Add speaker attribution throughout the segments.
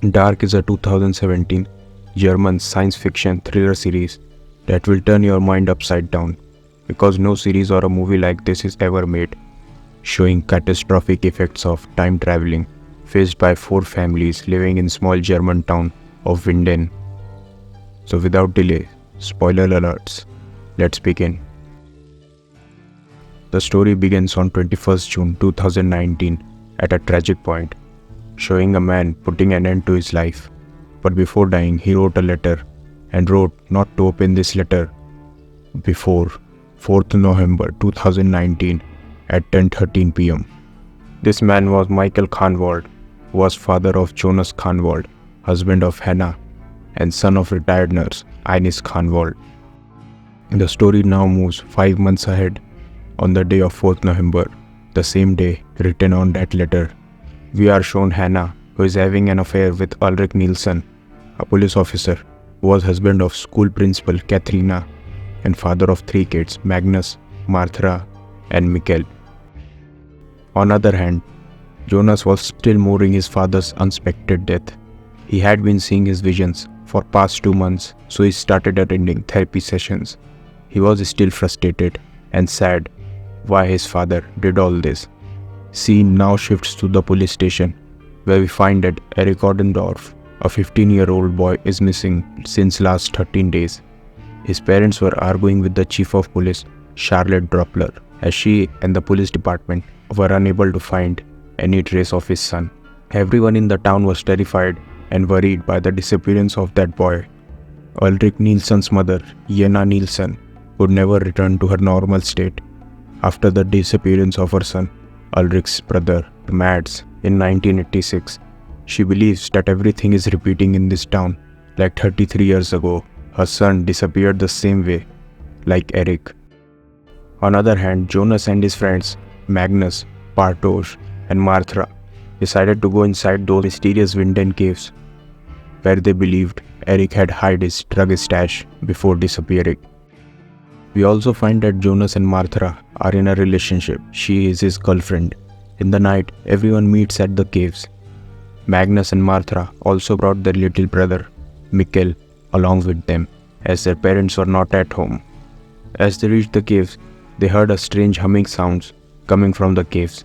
Speaker 1: Dark is a 2017 German science fiction thriller series that will turn your mind upside down because no series or a movie like this is ever made, showing catastrophic effects of time traveling faced by four families living in small German town of Winden. So without delay, spoiler alerts, let's begin. The story begins on 21st June 2019 at a tragic point, showing a man putting an end to his life. But before dying, he wrote a letter and wrote not to open this letter before 4th November 2019 at 10:13 pm. This man was Michael Kahnwald, who was father of Jonas Kahnwald, husband of Hannah, and son of retired nurse Ines Kahnwald. The story now moves 5 months ahead on the day of 4th November, the same day written on that letter. We are shown Hannah, who is having an affair with Ulrich Nielsen, a police officer who was husband of school principal Katharina and father of 3 kids, Magnus, Martha, and Mikkel. On other hand, Jonas was still mourning his father's unexpected death. He had been seeing his visions for past 2 months, so he started attending therapy sessions. He was still frustrated and sad why his father did all this. Scene now shifts to the police station, where we find that Eric Ordendorf, a 15-year-old boy, is missing since last 13 days. His parents were arguing with the chief of police, Charlotte Droppler, as she and the police department were unable to find any trace of his son. Everyone in the town was terrified and worried by the disappearance of that boy. Ulrich Nielsen's mother, Jenna Nielsen, would never return to her normal state after the disappearance of her son, Ulrich's brother, Mads, in 1986. She believes that everything is repeating in this town, like 33 years ago. Her son disappeared the same way, like Eric. On the other hand, Jonas and his friends, Magnus, Bartosz, and Martha, decided to go inside those mysterious Winden caves, where they believed Eric had hid his drug stash before disappearing. We also find that Jonas and Martha are in a relationship. She is his girlfriend. In the night, everyone meets at the caves. Magnus and Martha also brought their little brother, Mikkel, along with them, as their parents were not at home. As they reached the caves, they heard a strange humming sounds coming from the caves.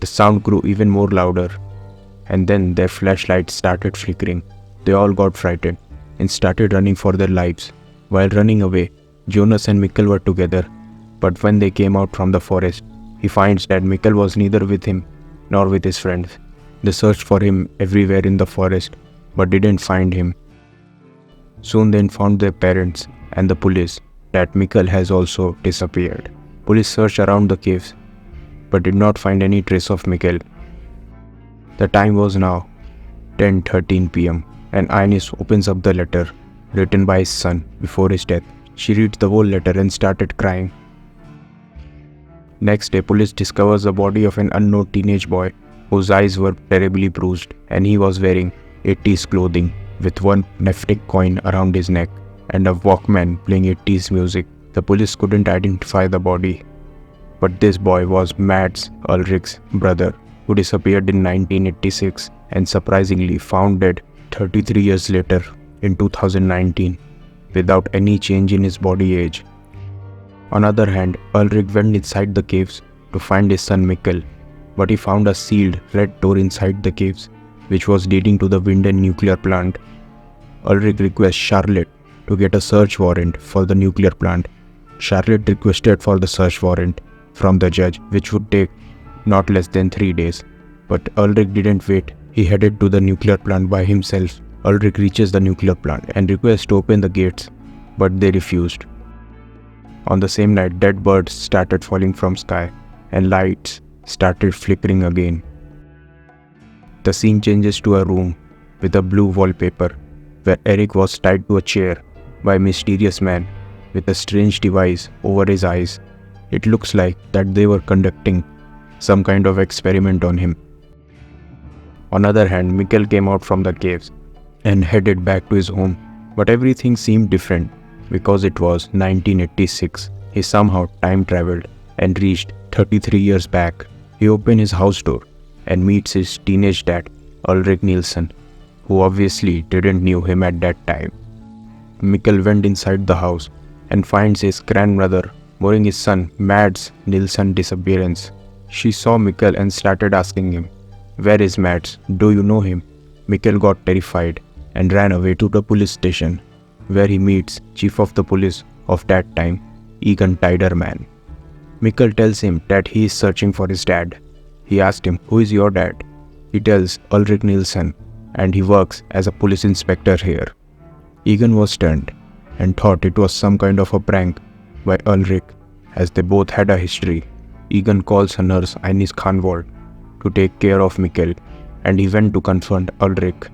Speaker 1: The sound grew even more louder, and then their flashlights started flickering. They all got frightened and started running for their lives. While running away, Jonas and Mikkel were together, but when they came out from the forest, he finds that Mikkel was neither with him nor with his friends. They searched for him everywhere in the forest, but didn't find him. Soon they informed their parents and the police that Mikkel has also disappeared. Police searched around the caves, but did not find any trace of Mikkel. The time was now 10:13 pm, and Ines opens up the letter written by his son before his death. She reads the whole letter and started crying. Next day, police discovers the body of an unknown teenage boy whose eyes were terribly bruised, and he was wearing 80s clothing with one Neftic coin around his neck and a Walkman playing 80s music. The police couldn't identify the body, but this boy was Mads, Ulrich's brother, who disappeared in 1986 and surprisingly found dead 33 years later in 2019 without any change in his body age. On the other hand, Ulrich went inside the caves to find his son Mikkel, but he found a sealed red door inside the caves, which was leading to the Winden nuclear plant. Ulrich requests Charlotte to get a search warrant for the nuclear plant. Charlotte requested for the search warrant from the judge, which would take not less than 3 days. But Ulrich didn't wait. He headed to the nuclear plant by himself. Ulrich reaches the nuclear plant and requests to open the gates, but they refused. On the same night, dead birds started falling from sky and lights started flickering again. The scene changes to a room with a blue wallpaper where Eric was tied to a chair by a mysterious man with a strange device over his eyes. It looks like that they were conducting some kind of experiment on him. On the other hand, Mikkel came out from the caves and headed back to his home, but everything seemed different because it was 1986. He somehow time traveled and reached 33 years back. He opened his house door and meets his teenage dad, Ulrich Nielsen, who obviously didn't knew him at that time. Mikkel went inside the house and finds his grandmother mourning his son Mads Nilsson disappearance. She saw Mikkel and started asking him, "Where is Mads? Do you know him?" Mikkel got terrified and ran away to the police station, where he meets chief of the police of that time, Egon Tiderman. Mikkel tells him that he is searching for his dad. He asked him, "Who is your dad?" He tells Ulrich Nilsson, and he works as a police inspector here. Egon was stunned and thought it was some kind of a prank by Ulrich, as they both had a history. Egon calls a nurse, Ines Khanvold, to take care of Mikkel, and he went to confront Ulrich.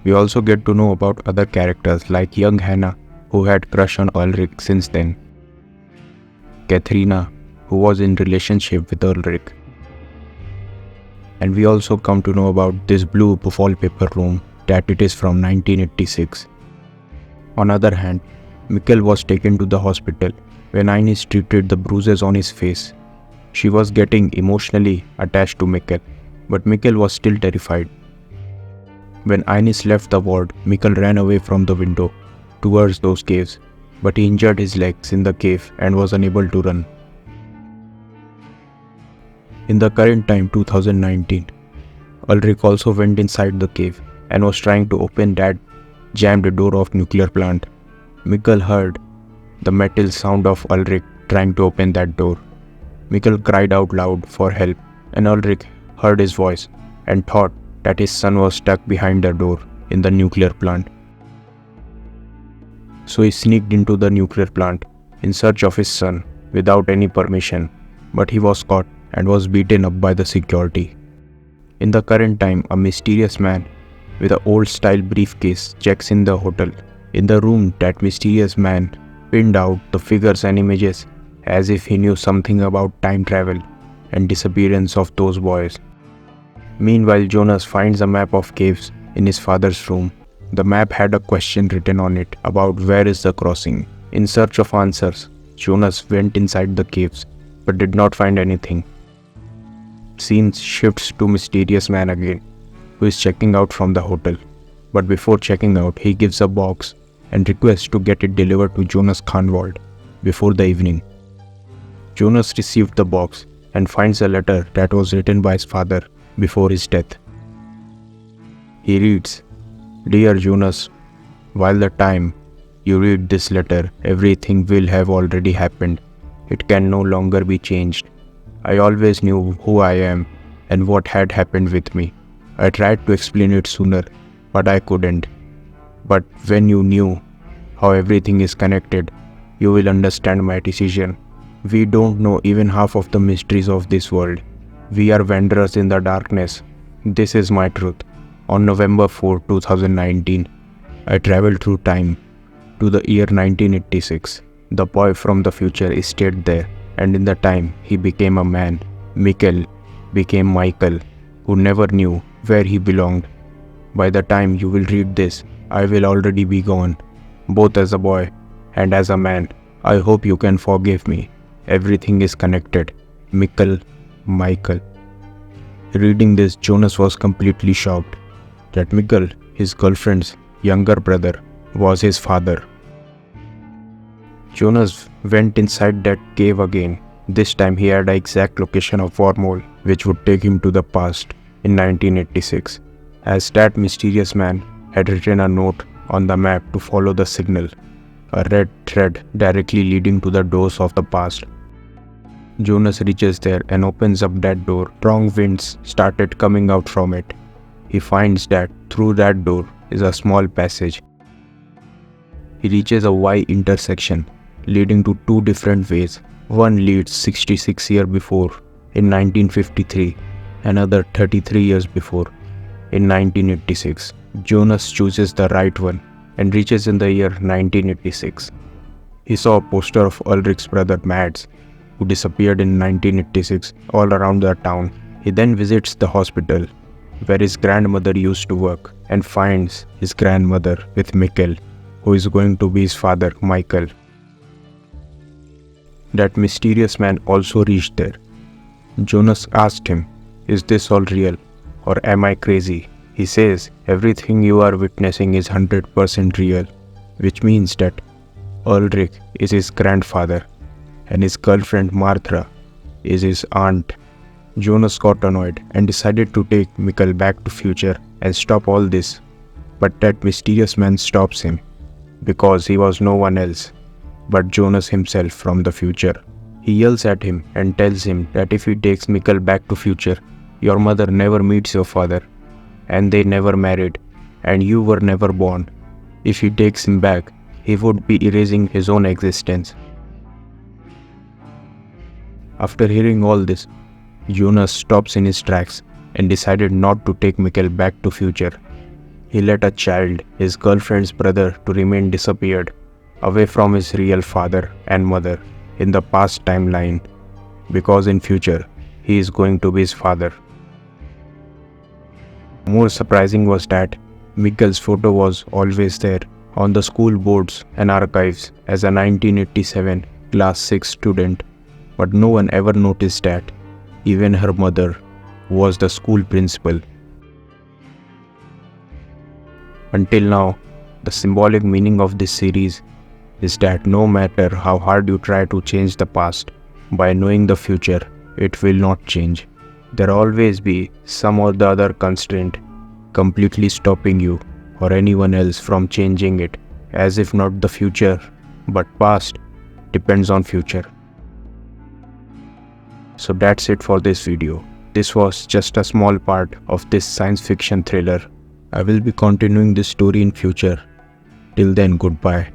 Speaker 1: We also get to know about other characters like young Hannah, who had crush on Ulrich since then, Katharina, who was in relationship with Ulrich, and we also come to know about this blue wallpaper room, that it is from 1986. On other hand, Mikkel was taken to the hospital when Ines treated the bruises on his face. She was getting emotionally attached to Mikkel, but Mikkel was still terrified. When Ines left the ward, Mikkel ran away from the window towards those caves, but he injured his legs in the cave and was unable to run. In the current time 2019, Ulrich also went inside the cave and was trying to open that jammed door of nuclear plant. Mikkel heard the metal sound of Ulrich trying to open that door. Mikkel cried out loud for help, and Ulrich heard his voice and thought that his son was stuck behind the door in the nuclear plant. So he sneaked into the nuclear plant in search of his son without any permission, but he was caught and was beaten up by the security. In the current time, a mysterious man with an old-style briefcase checks in the hotel. In the room, that mysterious man pinned out the figures and images as if he knew something about time travel and disappearance of those boys. Meanwhile, Jonas finds a map of caves in his father's room. The map had a question written on it about where is the crossing. In search of answers, Jonas went inside the caves but did not find anything. Scene shifts to mysterious man again, who is checking out from the hotel. But before checking out, he gives a box and requests to get it delivered to Jonas Khanvold before the evening. Jonas received the box and finds a letter that was written by his father before his death. He reads, "Dear Jonas, while the time you read this letter, everything will have already happened. It can no longer be changed. I always knew who I am and what had happened with me. I tried to explain it sooner, but I couldn't. But when you knew how everything is connected, you will understand my decision. We don't know even half of the mysteries of this world. We are wanderers in the darkness. This is my truth. On November 4, 2019, I traveled through time to the year 1986. The boy from the future stayed there, and in the time he became a man. Mikkel became Michael, who never knew where he belonged. By the time you will read this, I will already be gone, both as a boy and as a man. I hope you can forgive me. Everything is connected. Mikkel, Michael." Reading this, Jonas was completely shocked that Mikkel, his girlfriend's younger brother, was his father. Jonas went inside that cave again. This time he had the exact location of wormhole, which would take him to the past in 1986, as that mysterious man had written a note on the map to follow the signal, a red thread directly leading to the doors of the past. Jonas reaches there and opens up that door. Strong winds started coming out from it. He finds that through that door is a small passage. He reaches a Y intersection leading to two different ways. One leads 66 years before in 1953, another 33 years before in 1986. Jonas chooses the right one and reaches in the year 1986. He saw a poster of Ulrich's brother Mads, who disappeared in 1986 all around the town. He then visits the hospital where his grandmother used to work and finds his grandmother with Mikkel, who is going to be his father, Michael. That mysterious man also reached there. Jonas asked him, "Is this all real or am I crazy?" He says everything you are witnessing is 100% real, which means that Ulrich is his grandfather and his girlfriend Martha is his aunt. Jonas got annoyed and decided to take Mikkel back to future and stop all this. But that mysterious man stops him because he was no one else but Jonas himself from the future. He yells at him and tells him that if he takes Mikkel back to future, your mother never meets your father and they never married and you were never born. If he takes him back, he would be erasing his own existence. After hearing all this, Jonas stops in his tracks and decided not to take Mikkel back to future. He let a child, his girlfriend's brother, to remain disappeared, away from his real father and mother in the past timeline, because in future, he is going to be his father. More surprising was that Mikkel's photo was always there on the school boards and archives as a 1987 class 6 student, but no one ever noticed that even her mother was the school principal. Until now, the symbolic meaning of this series is that no matter how hard you try to change the past, by knowing the future, it will not change. There will always be some or the other constraint completely stopping you or anyone else from changing it, as if not the future, but past depends on future. So that's it for this video. This was just a small part of this science fiction thriller. I will be continuing this story in future. Till then, goodbye.